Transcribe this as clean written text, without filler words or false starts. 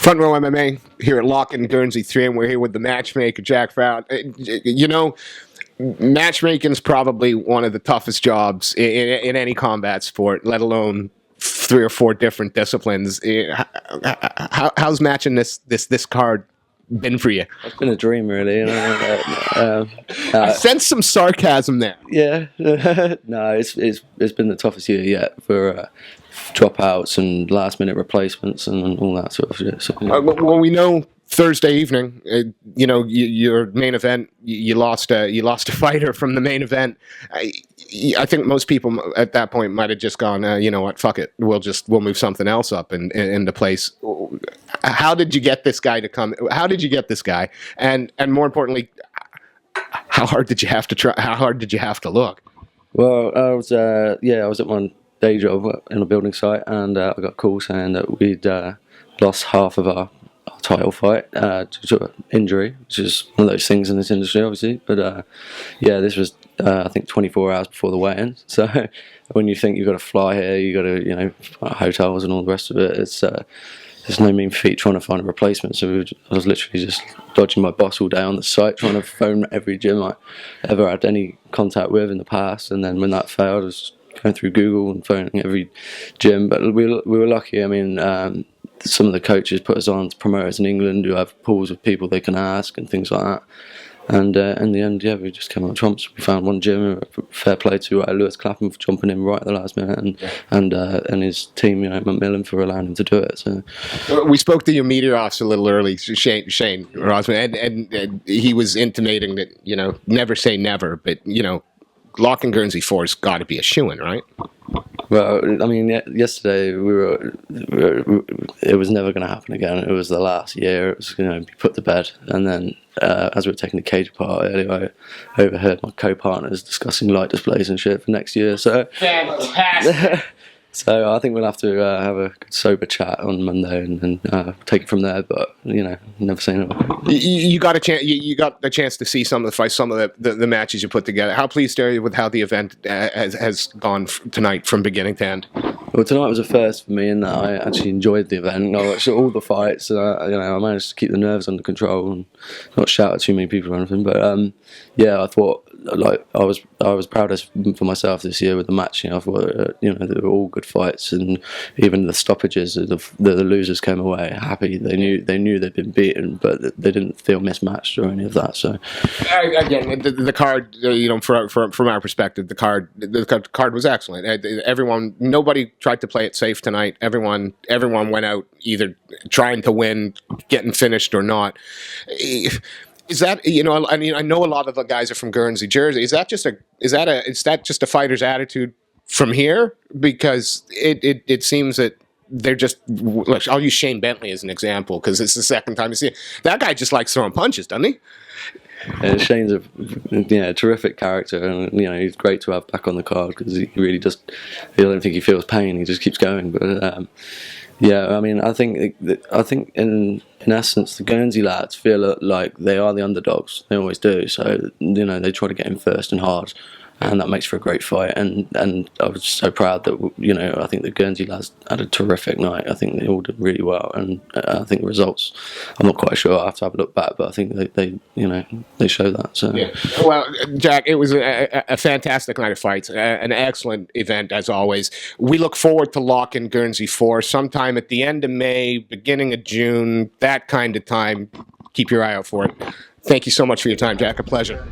Front Row MMA here at Lock and Guernsey 3, and we're here with the matchmaker, Jack Farrell. You know, matchmaking is probably one of the toughest jobs in any combat sport, let alone 3 or 4 different disciplines. How's matching this card been for you? It's been a dream, really. You know? I sense some sarcasm there. Yeah, no, it's been the toughest year yet for dropouts and last-minute replacements and all that sort of shit. So, well, we know Thursday evening, your main event, you lost a fighter from the main event. I think most people at that point might have just gone, you know what, fuck it, we'll move something else up into place. How did you get this guy to come? How did you get this guy? And more importantly, how hard did you have to try? How hard did you have to look? well, I was at my day job in a building site, and I got a call saying that we'd lost half of our title fight due to injury, which is one of those things in this industry, obviously. But this was I think 24 hours before the weigh-in. So when you think you've got to fly here, you got to hotels and all the rest of it. It's no mean feat trying to find a replacement. So I was literally just dodging my boss all day on the site, trying to phone every gym I ever had any contact with in the past. And then when that failed, I was going through Google and phoning every gym. But we were lucky. I mean, some of the coaches put us on to promoters in England who have pools of people they can ask and things like that. And in the end, we just came out trumps. We found one gym, fair play to Lewis Clapham for jumping in right at the last minute, and his team, Macmillan, for allowing him to do it. So we spoke to your media officer a little early, Shane Rosman, and he was intimating that never say never, but Lock and Guernsey 4's got to be a shoo-in, right? Well, I mean, yesterday it was never going to happen again. It was the last year. It was going to be put to bed. And then as we were taking the cage apart earlier, I overheard my co-partners discussing light displays and shit for next year. So fantastic. So I think we'll have to have a good sober chat on Monday and take it from there. But never say never. You got a chance. You got the chance to see some of the fights, some of the matches you put together. How pleased are you with how the event has gone tonight from beginning to end? Well, tonight was a first for me in that I actually enjoyed the event. I watched all the fights. I managed to keep the nerves under control and not shout at too many people or anything. But I thought I was proudest for myself this year with the match. I thought they were all good fights, and even the stoppages, the losers came away happy. They knew they'd been beaten, but they didn't feel mismatched or any of that. So again, the card, from our perspective, the card was excellent. Nobody tried to play it safe tonight. Everyone went out either trying to win, getting finished, or not. Is that I mean, I know a lot of the guys are from Guernsey, Jersey. Is that just a fighter's attitude from here? Because it seems that they're just. I'll use Shane Bentley as an example because it's the second time you see it. That guy just likes throwing punches, doesn't he? Shane's a terrific character, and he's great to have back on the card because he really just. I don't think he feels pain. He just keeps going, but. I mean, I think in essence, the Guernsey lads feel like they are the underdogs. They always do. So they try to get in first and hard, and that makes for a great fight. And I was so proud that I think the Guernsey lads had a terrific night. I think they all did really well, and I think the results. I'm not quite sure. I have to have a look back, but I think they show that. So yeah. Well, Jack, it was a fantastic night of fights, an excellent event as always. We look forward to Lock and Guernsey 4 sometime at the end of May, beginning of June, that kind of time. Keep your eye out for it. Thank you so much for your time, Jack. A pleasure.